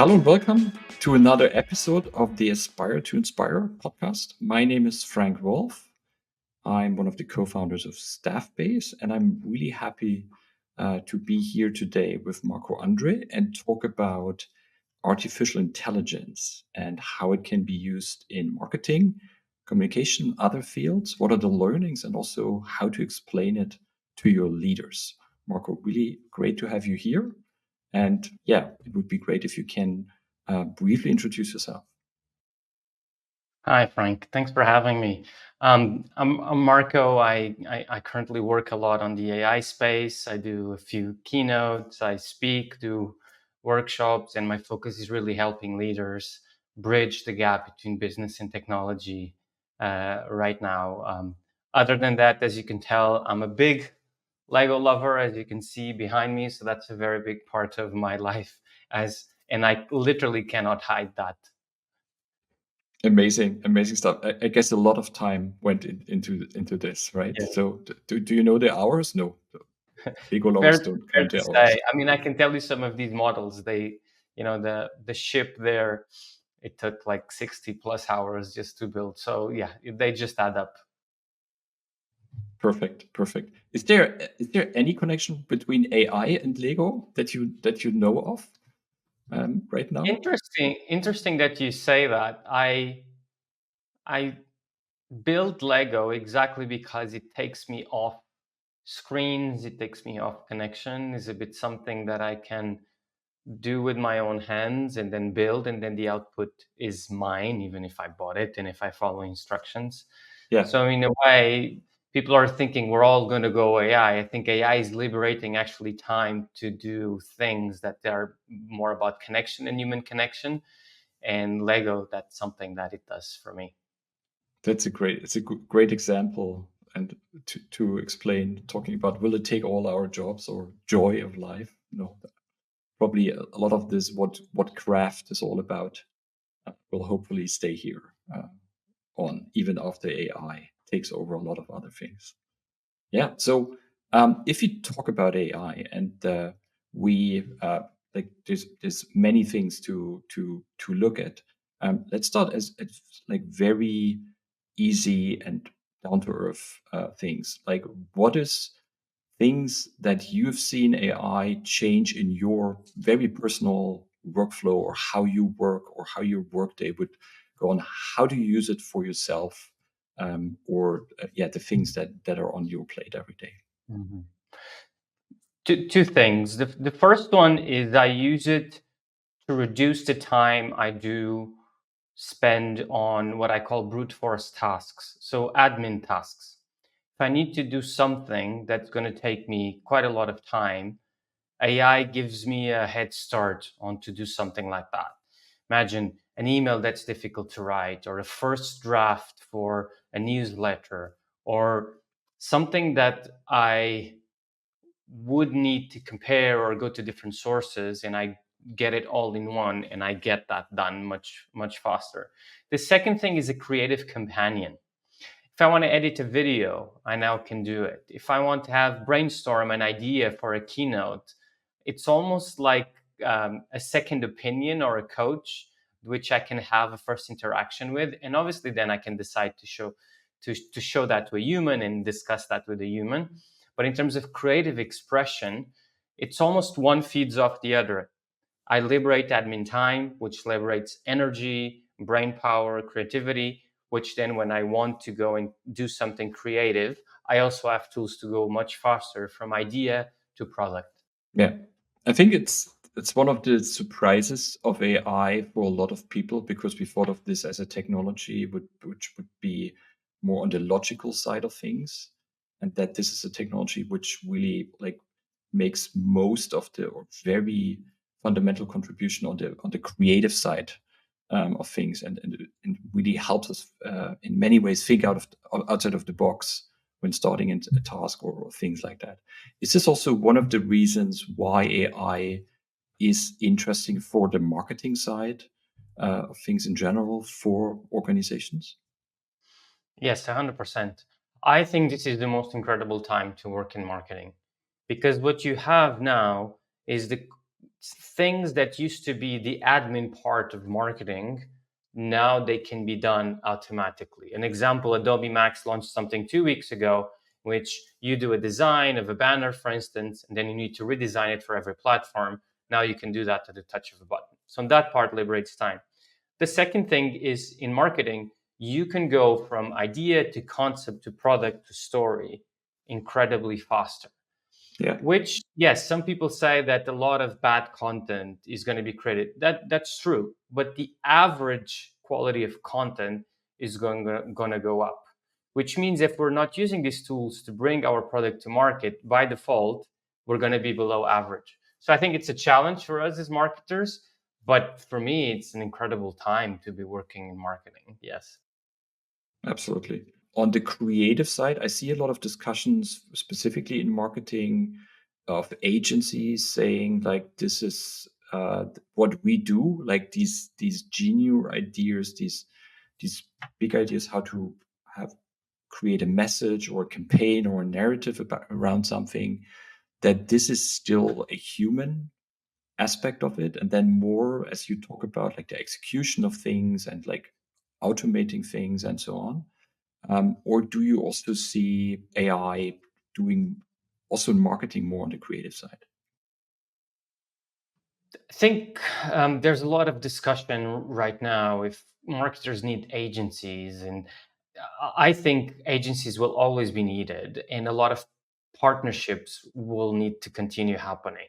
Hello and welcome to another episode of the Aspire to Inspire podcast. My name is Frank Wolf. I'm one of the co-founders of Staffbase, and I'm really happy to be here today with Marco Andre and talk about artificial intelligence and how it can be used in marketing, communication, other fields. What are the learnings, and also how to explain it to your leaders. Marco, really great to have you here. And yeah, it would be great if you can briefly introduce yourself. Hi, Frank. Thanks for having me. I'm Marco. I currently work a lot on the AI space. I do a few keynotes. I speak, do workshops, and my focus is really helping leaders bridge the gap between business and technology right now. Other than that, as you can tell, I'm a big Lego lover, as you can see behind me. So that's a very big part of my life, and I literally cannot hide that. Amazing stuff. I guess a lot of time went into this, right? Yeah. So do you know the hours? No, Lego Fair, lovers don't fair count to the hours. say. I mean, I can tell you some of these models. The ship there, it took like 60 plus hours just to build. So yeah, they just add up. Perfect. Is there any connection between AI and Lego that you know of right now? Interesting that you say that. I build Lego exactly because it takes me off screens, it takes me off connection. Is a bit something that I can do with my own hands and then build, and then the output is mine, even if I bought it and if I follow instructions. Yeah. So in a way, people are thinking we're all going to go AI. I think AI is liberating actually time to do things that are more about connection and human connection. And Lego, that's something that it does for me. It's a great example, and to explain, talking about will it take all our jobs or joy of life? No, probably a lot of this, what craft is all about, will hopefully stay here on even after AI takes over a lot of other things. Yeah. So if you talk about AI, and we like there's many things to look at. Let's start as like very easy and down to earth things. Like, what is things that you've seen AI change in your very personal workflow, or how you work, or how your workday would go on? How do you use it for yourself, or the things that are on your plate every day? Mhm. Two things. The first one is I use it to reduce the time I do spend on what I call brute force tasks, so admin tasks. If I need to do something that's going to take me quite a lot of time, AI gives me a head start on to do something like that. Imagine an email that's difficult to write, or a first draft for a newsletter, or something that I would need to compare or go to different sources, and I get it all in one, and I get that done much faster. The second thing is a creative companion. If I want to edit a video, I now can do it. If I want to have brainstorm an idea for a keynote, it's almost like a second opinion or a coach, which I can have a first interaction with, and obviously then I can decide to show that to a human and discuss that with a human. But in terms of creative expression, it's almost one feeds off the other. I liberate admin time, which liberates energy, brain power, creativity, which then when I want to go and do something creative, I also have tools to go much faster from idea to product. Yeah, I think it's one of the surprises of AI for a lot of people, because we thought of this as a technology which would be more on the logical side of things, and that this is a technology which really like makes most of the, or very fundamental contribution on the creative side of things, and really helps us in many ways think outside of the box when starting a task, or things like that. Is this also one of the reasons why AI is interesting for the marketing side of things in general for organizations? Yes, 100%. I think this is the most incredible time to work in marketing, because what you have now is the things that used to be the admin part of marketing, now they can be done automatically. An example, Adobe Max launched something 2 weeks ago, which you do a design of a banner, for instance, and then you need to redesign it for every platform. Now you can do that at the touch of a button. So that part liberates time. The second thing is, in marketing, you can go from idea to concept to product to story incredibly faster. Yeah. Which, yes, some people say that a lot of bad content is going to be created. That's true, but the average quality of content is going to go up. Which means if we're not using these tools to bring our product to market, by default, we're going to be below average. So I think it's a challenge for us as marketers, but for me, it's an incredible time to be working in marketing. Yes. Absolutely. On the creative side, I see a lot of discussions specifically in marketing of agencies saying like, this is what we do, like these genius ideas, these big ideas, how to create a message or a campaign or a narrative around something, that this is still a human aspect of it. And then more, as you talk about, like the execution of things and like automating things and so on. Or do you also see AI doing also in marketing more on the creative side? I think there's a lot of discussion right now if marketers need agencies, and I think agencies will always be needed, and a lot of partnerships will need to continue happening.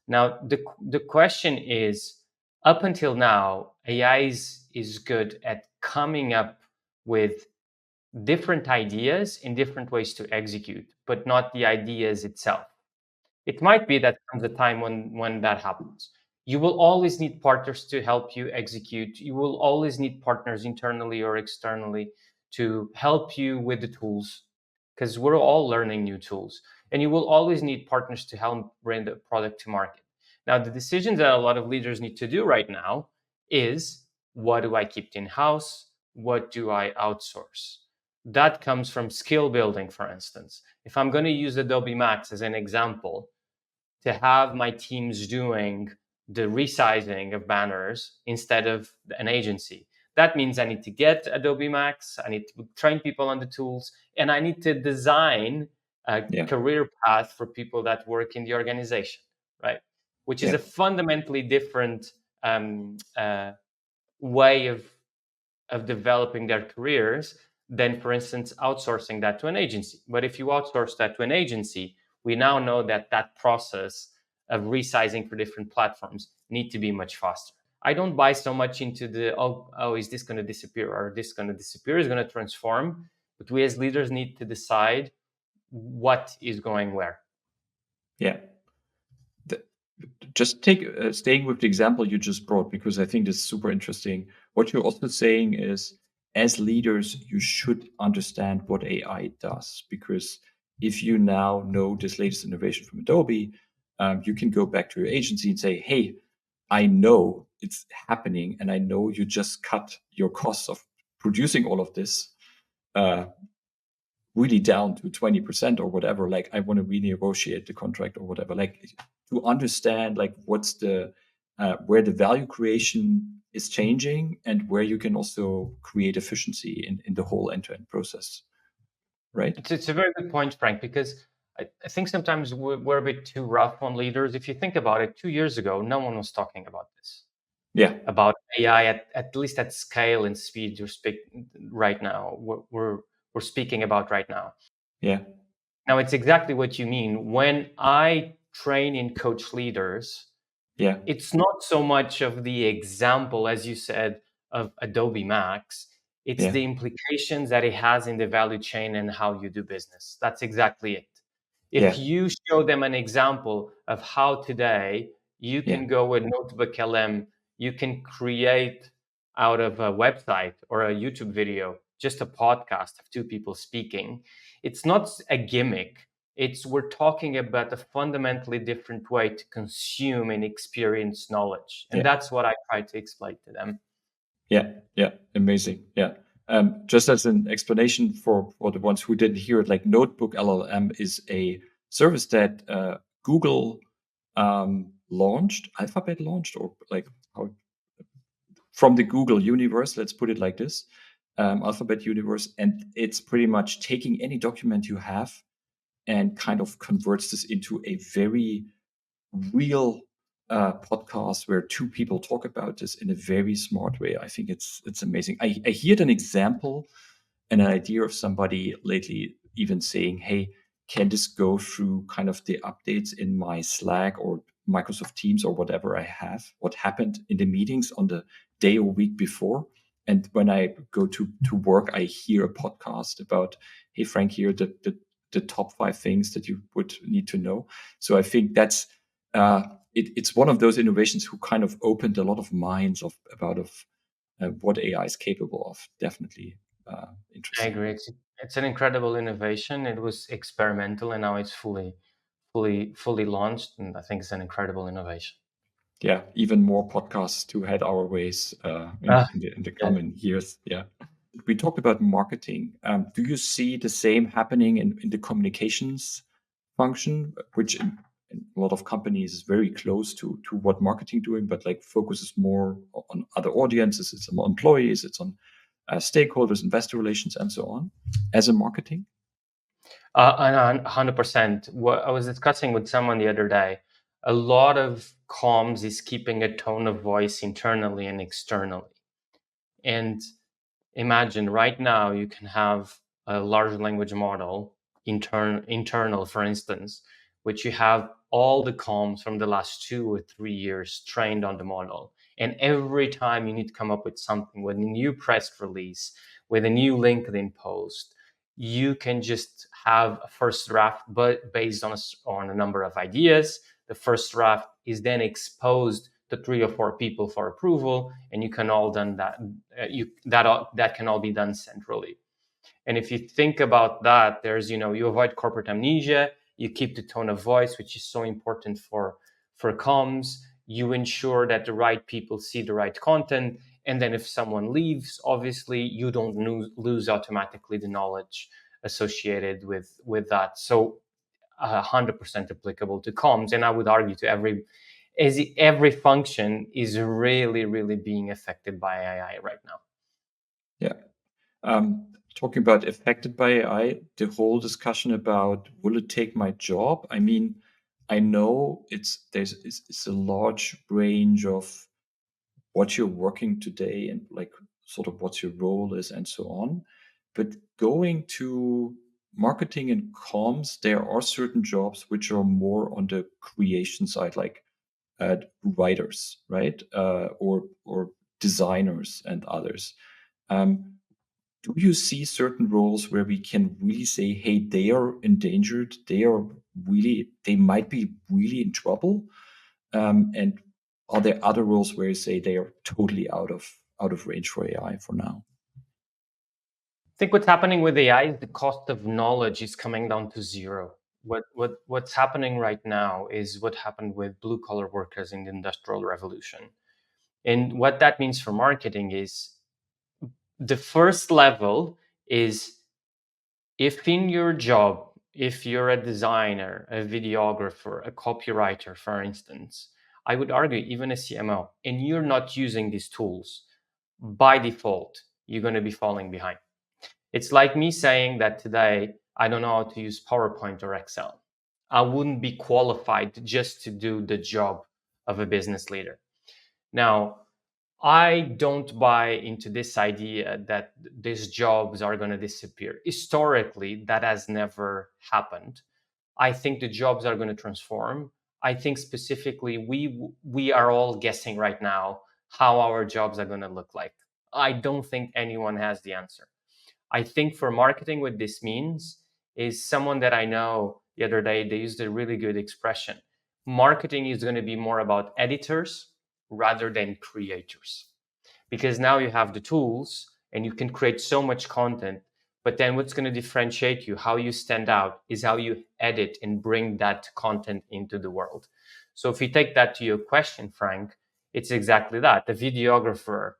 Now, the question is, up until now, AI is good at coming up with different ideas in different ways to execute, but not the ideas itself. It might be that comes a time when that happens. You will always need partners to help you execute. You will always need partners internally or externally to help you with the tools, because we're all learning new tools. And you will always need partners to help bring the product to market. Now, the decisions that a lot of leaders need to do right now is, what do I keep in-house? What do I outsource? That comes from skill building, for instance. If I'm going to use Adobe Max as an example, to have my teams doing the resizing of banners instead of an agency, that means I need to get Adobe Max, I need to train people on the tools, and I need to design a career path for people that work in the organization, right? Which is a fundamentally different way of developing their careers than, for instance, outsourcing that to an agency. But if you outsource that to an agency, we now know that that process of resizing for different platforms need to be much faster. I don't buy so much into the, is this going to disappear or this going to disappear, is going to transform. But we as leaders need to decide what is going where. Yeah. Just take staying with the example you just brought, because I think this is super interesting. What you're also saying is, as leaders, you should understand what AI does, because if you now know this latest innovation from Adobe, you can go back to your agency and say, hey, I know it's happening, and I know you just cut your costs of producing all of this really down to 20% or whatever. Like, I want to renegotiate the contract or whatever. Like, to understand like what's the where the value creation is changing and where you can also create efficiency in the whole end-to-end process, right? It's a very good point, Frank, because I think sometimes we're a bit too rough on leaders. If you think about it, 2 years ago, no one was talking about this. Yeah. About AI at least at scale and speed you're right now. We're speaking about right now. Yeah. Now, it's exactly what you mean. When I train and coach leaders, it's not so much of the example, as you said, of Adobe Max. It's the implications that it has in the value chain and how you do business. That's exactly it. If you show them an example of how today you can go with NotebookLM, you can create out of a website or a YouTube video just a podcast of two people speaking. It's not a gimmick. We're talking about a fundamentally different way to consume and experience knowledge. And that's what I try to explain to them. Yeah. Amazing. Yeah. Just as an explanation for the ones who didn't hear it, like NotebookLM is a service that Google Alphabet launched, or like how, from the Google universe, let's put it like this, Alphabet universe, and it's pretty much taking any document you have and kind of converts this into a very real podcast where two people talk about this in a very smart way. I think it's amazing. I heard an example and an idea of somebody lately even saying, hey, can this go through kind of the updates in my Slack or Microsoft Teams or whatever I have, what happened in the meetings on the day or week before? And when I go to work, I hear a podcast about, hey, Frank, here the top 5 things that you would need to know. So I think that's it's one of those innovations who kind of opened a lot of minds about what AI is capable of. Definitely I interesting. agree. It's an incredible innovation. It was experimental, and now it's fully launched, and I think it's an incredible innovation. Yeah, even more podcasts to head our ways Ah, in the yeah. coming years. Yeah. We talked about marketing. Do you see the same happening in the communications function, which in a lot of companies is very close to what marketing doing, but like focuses more on other audiences, it's on employees, it's on stakeholders, investor relations, and so on, as a marketing? 100%. What I was discussing with someone the other day, a lot of comms is keeping a tone of voice internally and externally. And imagine right now you can have a large language model, internal, for instance, which you have all the comms from the last 2 or 3 years trained on the model. And every time you need to come up with something, with a new press release, with a new LinkedIn post, you can just have a first draft, but based on a number of ideas. The first draft is then exposed to 3 or 4 people for approval, and you can all done that. That can all be done centrally. And if you think about that, there's you avoid corporate amnesia, you keep the tone of voice, which is so important for comms. You ensure that the right people see the right content, and then if someone leaves, obviously you don't lose automatically the knowledge associated with that. So 100% applicable to comms, and I would argue to every function is really being affected by AI right now. Yeah. Talking about affected by AI, the whole discussion about will it take my job? I mean, I know it's a large range of what you're working today and like sort of what your role is and so on. But going to marketing and comms, there are certain jobs which are more on the creation side, like writers, right, or designers and others. Um, do you see certain roles where we can really say, hey, they are endangered, they might be really in trouble? And are there other roles where you say they are totally out of range for AI for now? I think what's happening with AI is the cost of knowledge is coming down to zero. What's happening right now is what happened with blue collar workers in the Industrial Revolution. And what that means for marketing is the first level is, if in your job, if you're a designer, a videographer, a copywriter, for instance, I would argue even a CMO, and you're not using these tools, by default, you're going to be falling behind. It's like me saying that today I don't know how to use PowerPoint or Excel. I wouldn't be qualified just to do the job of a business leader. Now, I don't buy into this idea that these jobs are going to disappear. Historically, that has never happened. I think the jobs are going to transform. I think specifically we are all guessing right now how our jobs are going to look like. I don't think anyone has the answer. I think for marketing, what this means is, someone that I know the other day, they used a really good expression. Marketing is going to be more about editors rather than creators, because now you have the tools and you can create so much content. But then what's going to differentiate you, how you stand out, is how you edit and bring that content into the world. So if you take that to your question, Frank, it's exactly that. The videographer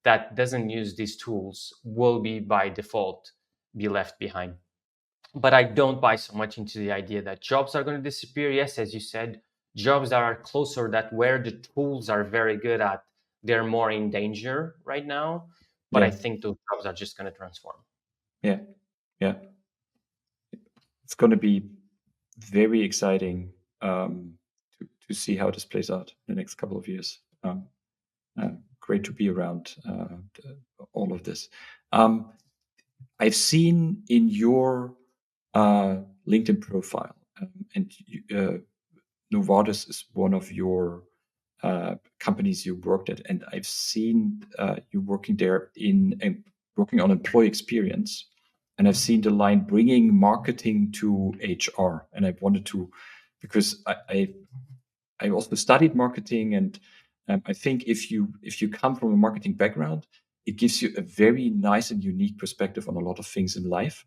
that doesn't use these tools will be by default be left behind. But I don't buy so much into the idea that jobs are going to disappear. Yes, as you said, jobs that are closer, that where the tools are very good at, they're more in danger right now. But I think those jobs are just going to transform. Yeah. It's going to be very exciting to see how this plays out in the next couple of years. Great to be around all of this. I've seen in your LinkedIn profile, and Novartis is one of your companies you worked at, and I've seen you working there working on employee experience, and I've seen the line bringing marketing to HR, and I wanted to, because I also studied marketing, and I think if you come from a marketing background, it gives you a very nice and unique perspective on a lot of things in life.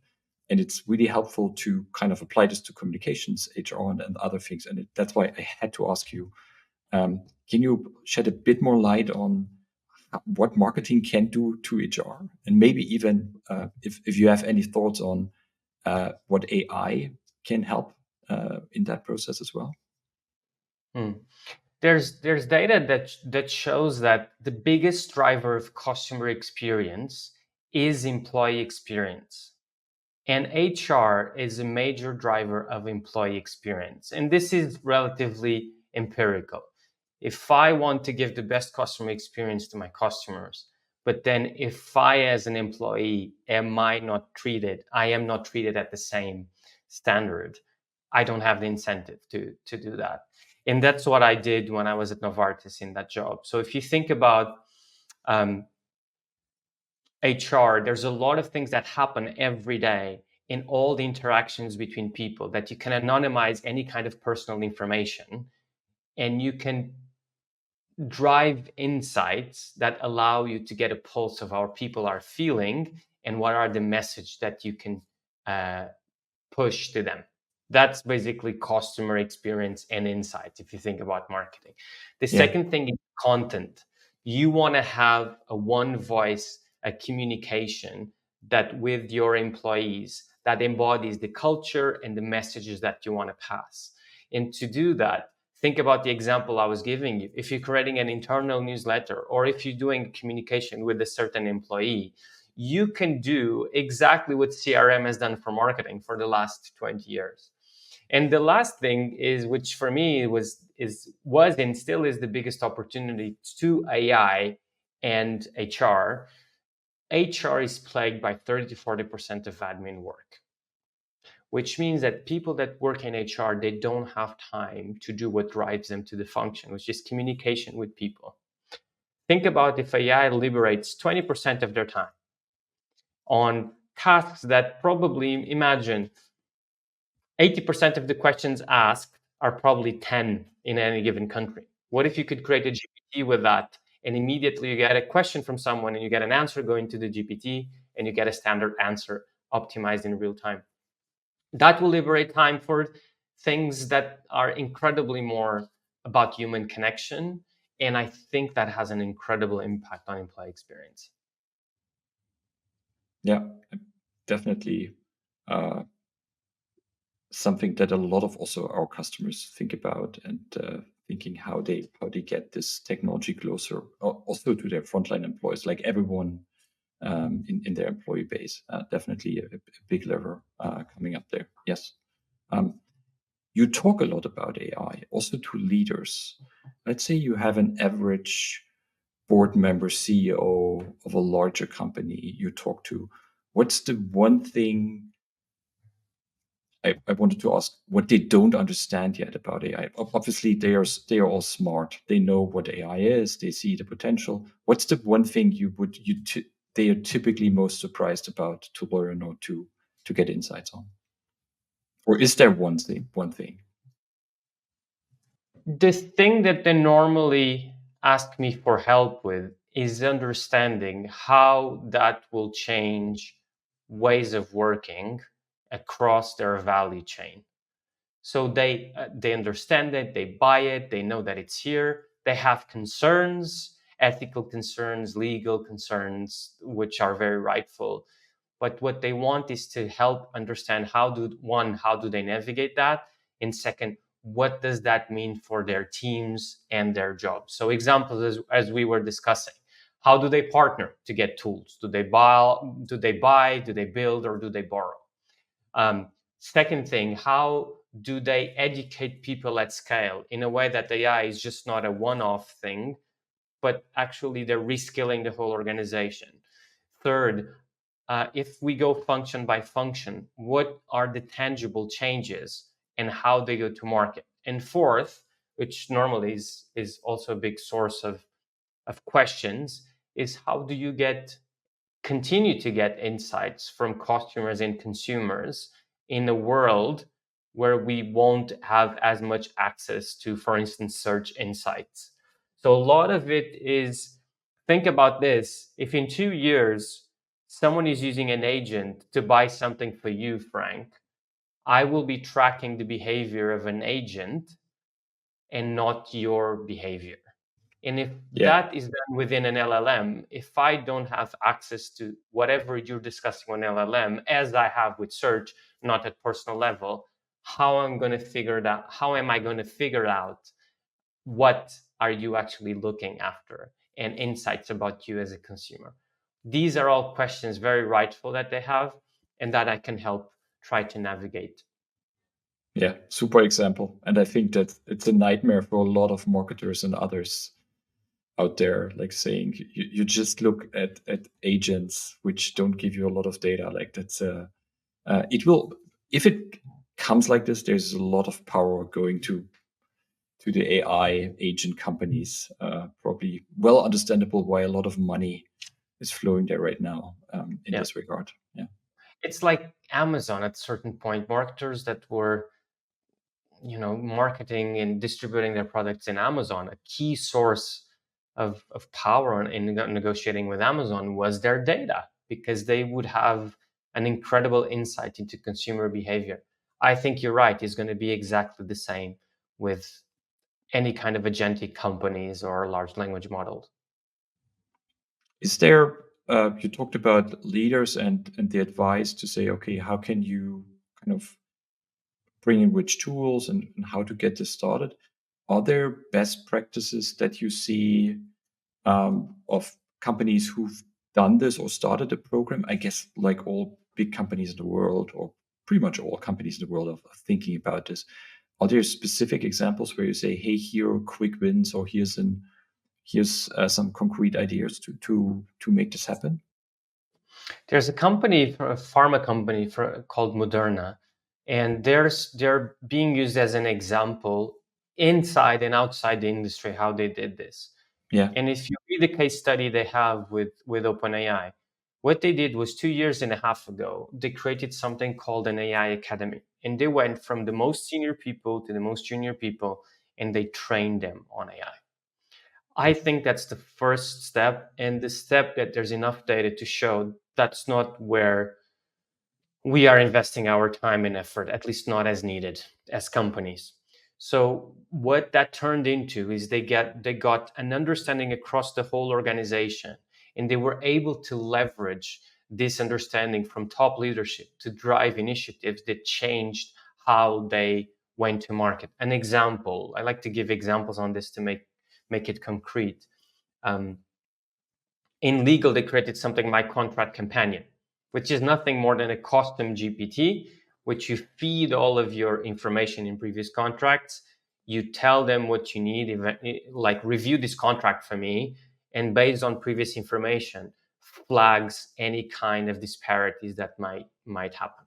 And it's really helpful to kind of apply this to communications, HR, and other things. And that's why I had to ask you, can you shed a bit more light on what marketing can do to HR? And maybe even if you have any thoughts on what AI can help in that process as well. There's data that shows that the biggest driver of customer experience is employee experience. And HR is a major driver of employee experience. And this is relatively empirical. If I want to give the best customer experience to my customers, but then if I, as an employee, I am not treated at the same standard, I don't have the incentive to do that. And that's what I did when I was at Novartis in that job. So if you think about HR, there's a lot of things that happen every day in all the interactions between people that you can anonymize any kind of personal information, and you can drive insights that allow you to get a pulse of how people are feeling and what are the message that you can push to them. That's basically customer experience and insight if you think about marketing. The second thing is content. You want to have a one voice, a communication that with your employees that embodies the culture and the messages that you want to pass. And to do that, think about the example I was giving you. If you're creating an internal newsletter, or if you're doing communication with a certain employee, you can do exactly what CRM has done for marketing for the last 20 years. And the last thing is, which for me was and still is the biggest opportunity to AI and HR. HR is plagued by 30 to 40% of admin work, which means that people that work in HR, they don't have time to do what drives them to the function, which is communication with people. Think about if AI liberates 20% of their time on tasks that probably, imagine, 80% of the questions asked are probably 10 in any given country. What if you could create a GPT with that, and immediately you get a question from someone and you get an answer going to the GPT, and you get a standard answer optimized in real time? That will liberate time for things that are incredibly more about human connection. And I think that has an incredible impact on employee experience. Yeah, definitely. Something that a lot of also our customers think about, and thinking how they get this technology closer also to their frontline employees, like everyone in their employee base. Definitely a big lever coming up there. Yes. You talk a lot about AI also to leaders. Let's say you have an average board member, CEO of a larger company you talk to. What's the one thing I wanted to ask, what they don't understand yet about AI? Obviously, they are all smart. They know what AI is. They see the potential. What's the one thing they are typically most surprised about to learn or to get insights on? Or is there one thing? The thing that they normally ask me for help with is understanding how that will change ways of working across their value chain. So they understand it, they buy it, they know that it's here. They have concerns, ethical concerns, legal concerns, which are very rightful. But what they want is to help understand how do they navigate that? And second, what does that mean for their teams and their jobs? So examples, as we were discussing, how do they partner to get tools? Do they buy, do they build, or do they borrow? Second thing, how do they educate people at scale in a way that AI is just not a one-off thing, but actually they're reskilling the whole organization? Third, if we go function by function, what are the tangible changes and how they go to market? And fourth, which normally is also a big source of questions, is how do you continue to get insights from customers and consumers in a world where we won't have as much access to, for instance, search insights? So a lot of it is, think about this. If in 2 years someone is using an agent to buy something for you, Frank, I will be tracking the behavior of an agent and not your behavior. And if that is done within an LLM, if I don't have access to whatever you're discussing on LLM, as I have with search, not at personal level, how am I going to figure out what are you actually looking after and insights about you as a consumer? These are all questions very rightful that they have and that I can help try to navigate. Yeah, super example. And I think that it's a nightmare for a lot of marketers and others out there, like saying you just look at agents which don't give you a lot of data. Like that's it will, if it comes like this, there's a lot of power going to the AI agent companies. Probably well understandable why a lot of money is flowing there right now in this regard. Yeah, it's like Amazon at a certain point. Marketers that were marketing and distributing their products in Amazon, a key source of power in negotiating with Amazon was their data, because they would have an incredible insight into consumer behavior. I think you're right. It's going to be exactly the same with any kind of agentic companies or large language models. Is there, you talked about leaders and the advice to say, okay, how can you kind of bring in which tools and how to get this started? Are there best practices that you see of companies who've done this or started a program? I guess like all big companies in the world, or pretty much all companies in the world, are thinking about this. Are there specific examples where you say, hey, here are quick wins, or here's some concrete ideas to make this happen? There's a company, a pharma company called Moderna, and they're being used as an example inside and outside the industry how they did this. Yeah. And if you read the case study they have with OpenAI, what they did was 2.5 years ago, they created something called an AI Academy. And they went from the most senior people to the most junior people, and they trained them on AI. I think that's the first step, and the step that there's enough data to show that's not where we are investing our time and effort, at least not as needed as companies. So what that turned into is they got an understanding across the whole organization, and they were able to leverage this understanding from top leadership to drive initiatives that changed how they went to market. An example, I like to give examples on this to make it concrete. In legal, they created something My Contract Companion, which is nothing more than a custom GPT, which you feed all of your information in previous contracts. You tell them what you need, like review this contract for me, and based on previous information, flags any kind of disparities that might happen.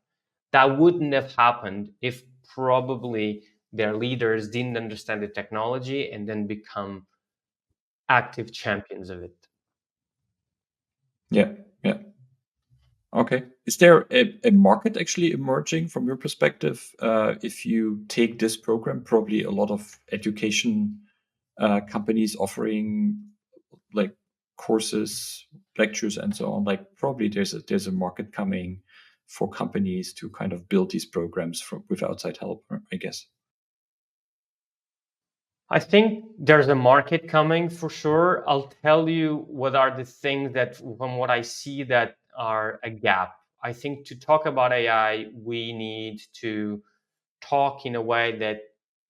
That wouldn't have happened if probably their leaders didn't understand the technology and then become active champions of it. Yeah. Okay. Is there a market actually emerging from your perspective? If you take this program, probably a lot of education companies offering like courses, lectures, and so on. Like probably there's a market coming for companies to kind of build these programs with outside help, I guess. I think there's a market coming for sure. I'll tell you what are the things that, from what I see, that are a gap. I think to talk about AI, we need to talk in a way that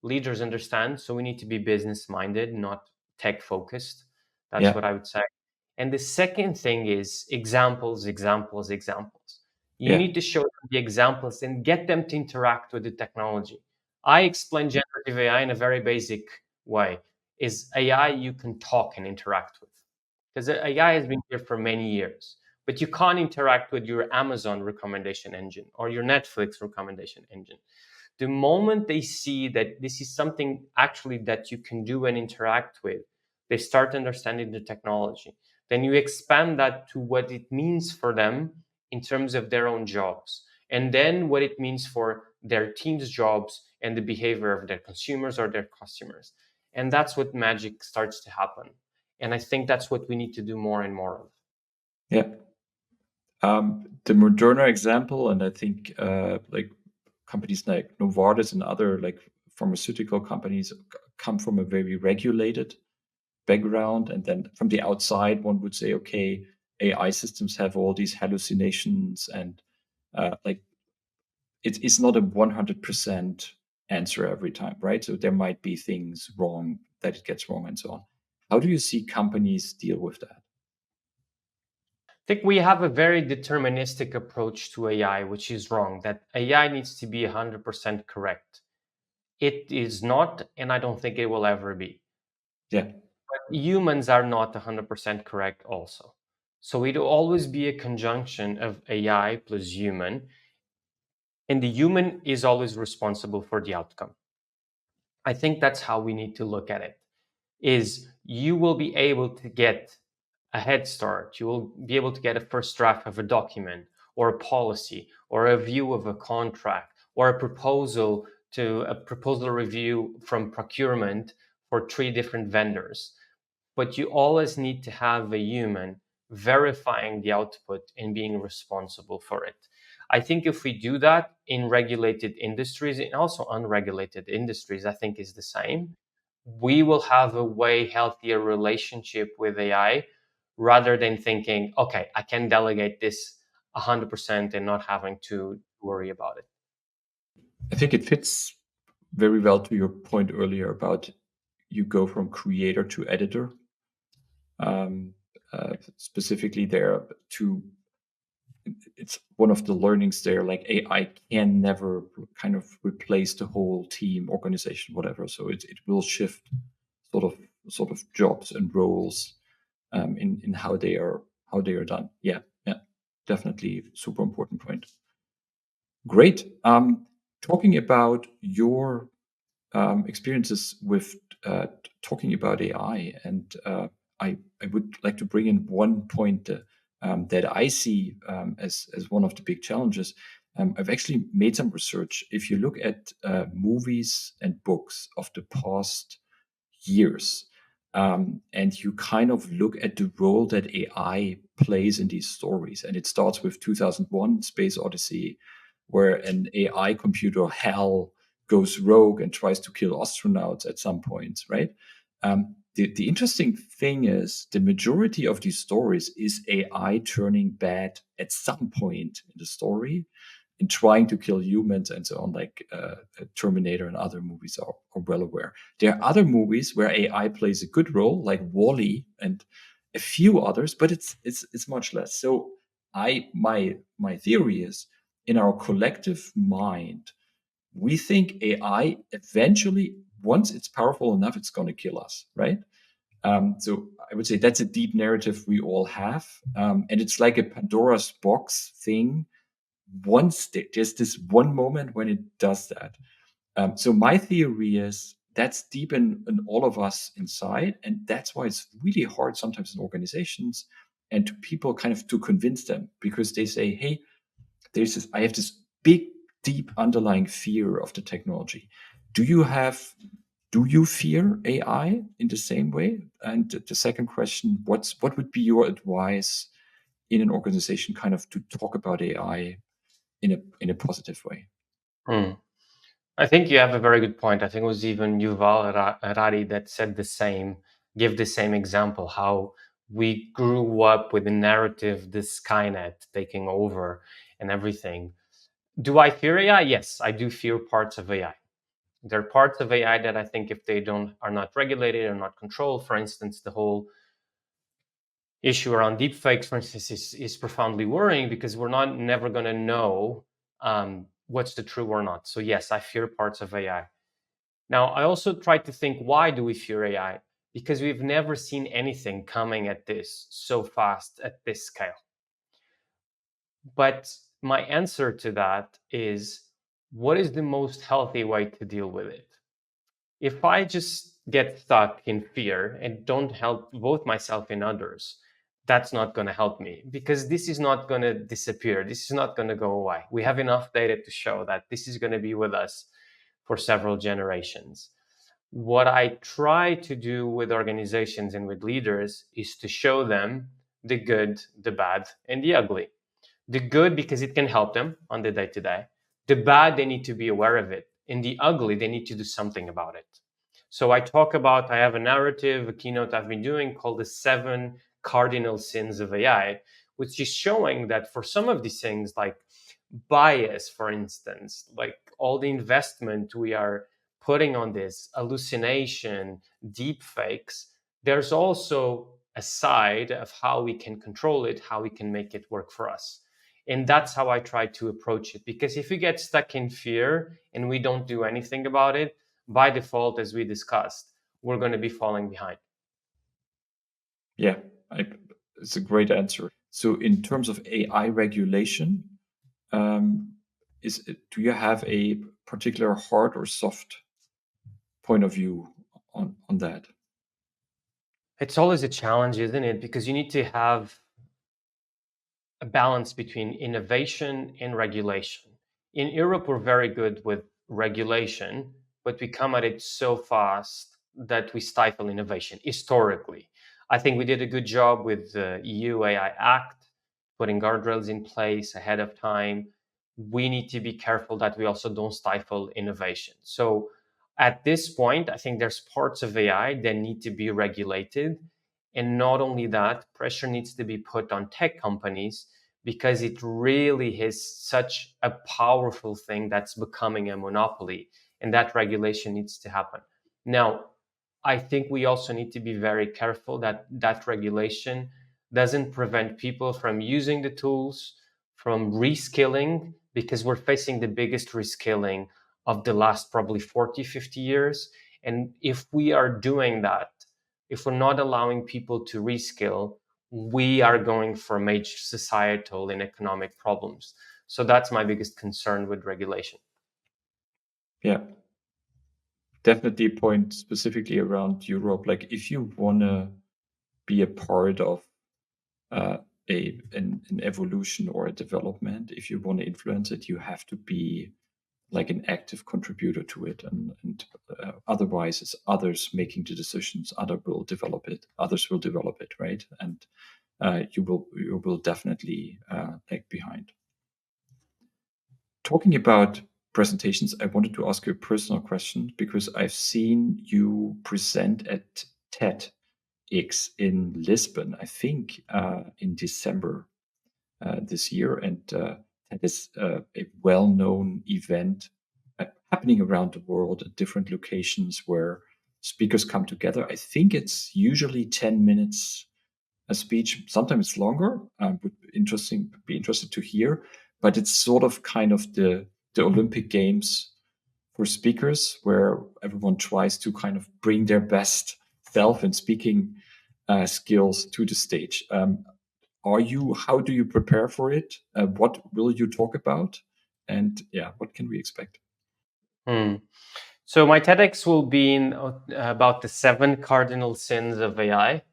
leaders understand. So we need to be business minded, not tech focused. That's Yeah. what I would say. And the second thing is examples, examples, examples. You Yeah. need to show them the examples and get them to interact with the technology. I explain generative AI in a very basic way. Is AI you can talk and interact with. Because AI has been here for many years, but you can't interact with your Amazon recommendation engine or your Netflix recommendation engine. The moment they see that this is something actually that you can do and interact with, they start understanding the technology. Then you expand that to what it means for them in terms of their own jobs, and then what it means for their team's jobs and the behavior of their consumers or their customers. And that's what magic starts to happen. And I think that's what we need to do more and more of. Yeah. The Moderna example, and I think like companies like Novartis and other like pharmaceutical companies come from a very regulated background, and then from the outside, one would say, okay, AI systems have all these hallucinations, and like it's not a 100% answer every time, right? So there might be things wrong that it gets wrong and so on. How do you see companies deal with that? I think we have a very deterministic approach to AI, which is wrong, that AI needs to be 100% correct. It is not, and I don't think it will ever be. Yeah. But humans are not 100% correct also. So it will always be a conjunction of AI plus human, and the human is always responsible for the outcome. I think that's how we need to look at it. Is you will be able to get a head start. You will be able to get a first draft of a document or a policy or a view of a contract or a proposal review from procurement for 3 different vendors. But you always need to have a human verifying the output and being responsible for it. I think if we do that in regulated industries and also unregulated industries, I think is the same. We will have a way healthier relationship with AI rather than thinking, okay, I can delegate this 100% and not having to worry about it. I think it fits very well to your point earlier about you go from creator to editor. Specifically there to it's one of the learnings there, like AI can never kind of replace the whole team, organization, whatever. So it will shift sort of jobs and roles in how they are done. Yeah, definitely super important point. Great. Talking about your experiences with talking about AI, and I would like to bring in one point that I see as one of the big challenges. I've actually made some research. If you look at movies and books of the past years, and you kind of look at the role that AI plays in these stories, and it starts with 2001: Space Odyssey, where an AI computer, HAL, goes rogue and tries to kill astronauts at some point, right? The interesting thing is the majority of these stories is AI turning bad at some point in the story and trying to kill humans and so on, like Terminator and other movies are well aware. There are other movies where AI plays a good role, like Wall-E and a few others, but it's much less. So my theory is, in our collective mind, we think AI eventually, once it's powerful enough, it's going to kill us, right? So I would say that's a deep narrative we all have. And it's like a Pandora's box thing. Once there's this one moment when it does that. So my theory is that's deep in all of us inside. And that's why it's really hard sometimes in organizations and to people kind of to convince them, because they say, hey, I have this big, deep underlying fear of the technology. Do you fear AI in the same way? And the second question, what would be your advice in an organization kind of to talk about AI in a positive way? Hmm. I think you have a very good point. I think it was even Yuval Harari that said the same, give the same example, how we grew up with the narrative, the Skynet taking over and everything. Do I fear AI? Yes, I do fear parts of AI. There are parts of AI that I think if they are not regulated or not controlled, for instance, the whole issue around deepfakes, for instance, is profoundly worrying because we're never going to know what's the true or not. So yes, I fear parts of AI. Now, I also try to think, why do we fear AI? Because we've never seen anything coming at this so fast at this scale. But my answer to that is, what is the most healthy way to deal with it? If I just get stuck in fear and don't help both myself and others, that's not going to help me, because this is not going to disappear. This is not going to go away. We have enough data to show that this is going to be with us for several generations. What I try to do with organizations and with leaders is to show them the good, the bad, and the ugly. The good, because it can help them on the day to day. The bad, they need to be aware of it. And the ugly, they need to do something about it. So I have a narrative, a keynote I've been doing called the 7 Cardinal Sins of AI, which is showing that for some of these things, like bias, for instance, like all the investment we are putting on this, hallucination, deep fakes, there's also a side of how we can control it, how we can make it work for us. And that's how I try to approach it. Because if we get stuck in fear and we don't do anything about it, by default, as we discussed, we're going to be falling behind. Yeah, it's a great answer. So in terms of AI regulation, do you have a particular hard or soft point of view on that? It's always a challenge, isn't it? Because you need to have a balance between innovation and regulation. In Europe, we're very good with regulation, but we come at it so fast that we stifle innovation historically. I think we did a good job with the EU AI Act, putting guardrails in place ahead of time. We need to be careful that we also don't stifle innovation. So at this point, I think there's parts of AI that need to be regulated. And not only that, pressure needs to be put on tech companies, because it really is such a powerful thing that's becoming a monopoly, and that regulation needs to happen. Now, I think we also need to be very careful that that regulation doesn't prevent people from using the tools, from reskilling, because we're facing the biggest reskilling of the last probably 40, 50 years. And if we are doing that, if we're not allowing people to reskill, we are going for major societal and economic problems. So that's my biggest concern with regulation. Yeah. Definitely point specifically around Europe. Like if you want to be a part of an evolution or a development, if you want to influence it, you have to be like an active contributor to it, and otherwise it's others making the decisions. Others will develop it, right? And you will definitely lag behind. Talking about presentations, I wanted to ask you a personal question, because I've seen you present at TEDx in Lisbon, I think in December this year. And that is a well-known event happening around the world at different locations where speakers come together. I think it's usually 10 minutes a speech. Sometimes it's longer. Would be interested to hear. But it's sort of kind of the Olympic Games for speakers, where everyone tries to kind of bring their best self and speaking skills to the stage. How do you prepare for it? What will you talk about? And yeah, what can we expect? So my TEDx will be about the 7 cardinal sins of AI,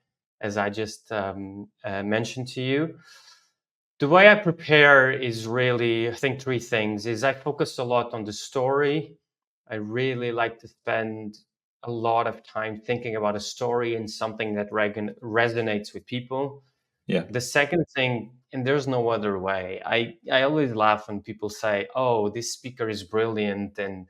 as I just mentioned to you. The way I prepare is really, I think, 3 things. I focus a lot on the story. I really like to spend a lot of time thinking about a story and something that resonates with people. Yeah. The second thing, and there's no other way, I always laugh when people say, oh, this speaker is brilliant and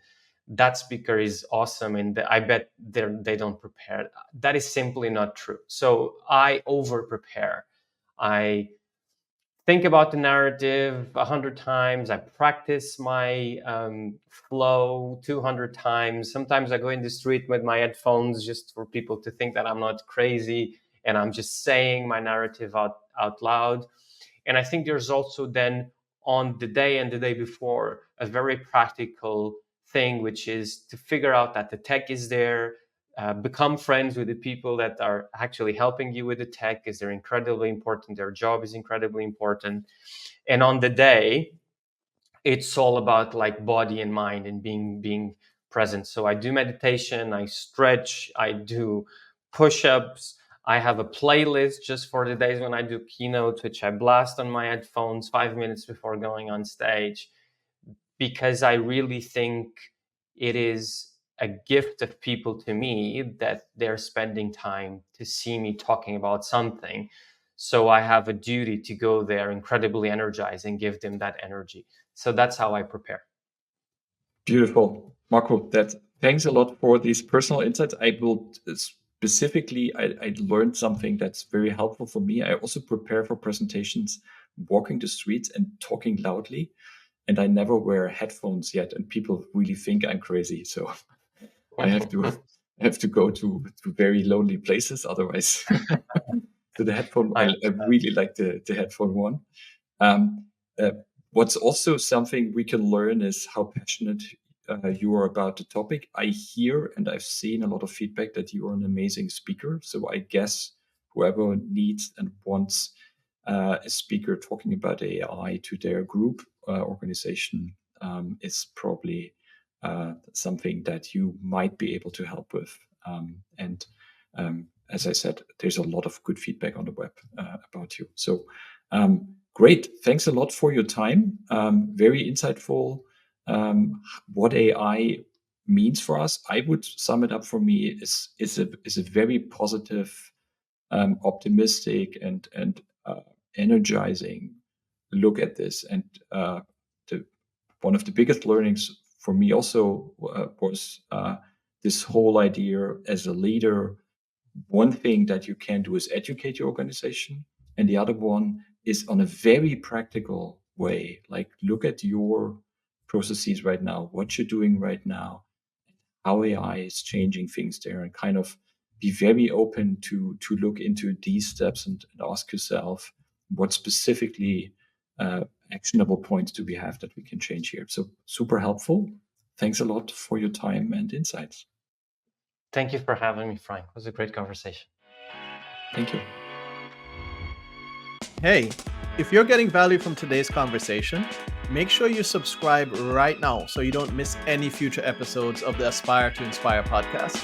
that speaker is awesome, and I bet they don't prepare. That is simply not true. So I over prepare. I think about the narrative 100 times. I practice my flow 200 times. Sometimes I go in the street with my headphones just for people to think that I'm not crazy and I'm just saying my narrative out loud. And I think there's also then on the day and the day before a very practical thing, which is to figure out that the tech is there, become friends with the people that are actually helping you with the tech, because they're incredibly important. Their job is incredibly important. And on the day, it's all about like body and mind and being present. So I do meditation, I stretch, I do push-ups. I have a playlist just for the days when I do keynote, which I blast on my headphones 5 minutes before going on stage, because I really think it is a gift of people to me that they're spending time to see me talking about something. So I have a duty to go there incredibly energized and give them that energy. So that's how I prepare. Beautiful. Marco, thanks a lot for these personal insights. I will specifically, I learned something that's very helpful for me. I also prepare for presentations, walking the streets and talking loudly. And I never wear headphones yet, and people really think I'm crazy. So I have to go to very lonely places. Otherwise, to the headphone, I really like the headphone one. What's also something we can learn is how passionate you are about the topic. I hear and I've seen a lot of feedback that you are an amazing speaker. So I guess whoever needs and wants a speaker talking about AI to their group organization is probably something that you might be able to help with. As I said, there's a lot of good feedback on the web about you. So great. Thanks a lot for your time. Very insightful. What AI means for us, I would sum it up for me is a very positive, optimistic, and energizing look at this. And one of the biggest learnings for me also was this whole idea as a leader. One thing that you can do is educate your organization, and the other one is on a very practical way, like look at your processes right now, what you're doing right now, how AI is changing things there, and kind of be very open to look into these steps and ask yourself what specifically actionable points do we have that we can change here. So super helpful. Thanks a lot for your time and insights. Thank you for having me, Frank. It was a great conversation. Thank you. Hey, if you're getting value from today's conversation, make sure you subscribe right now so you don't miss any future episodes of the Aspire to Inspire podcast.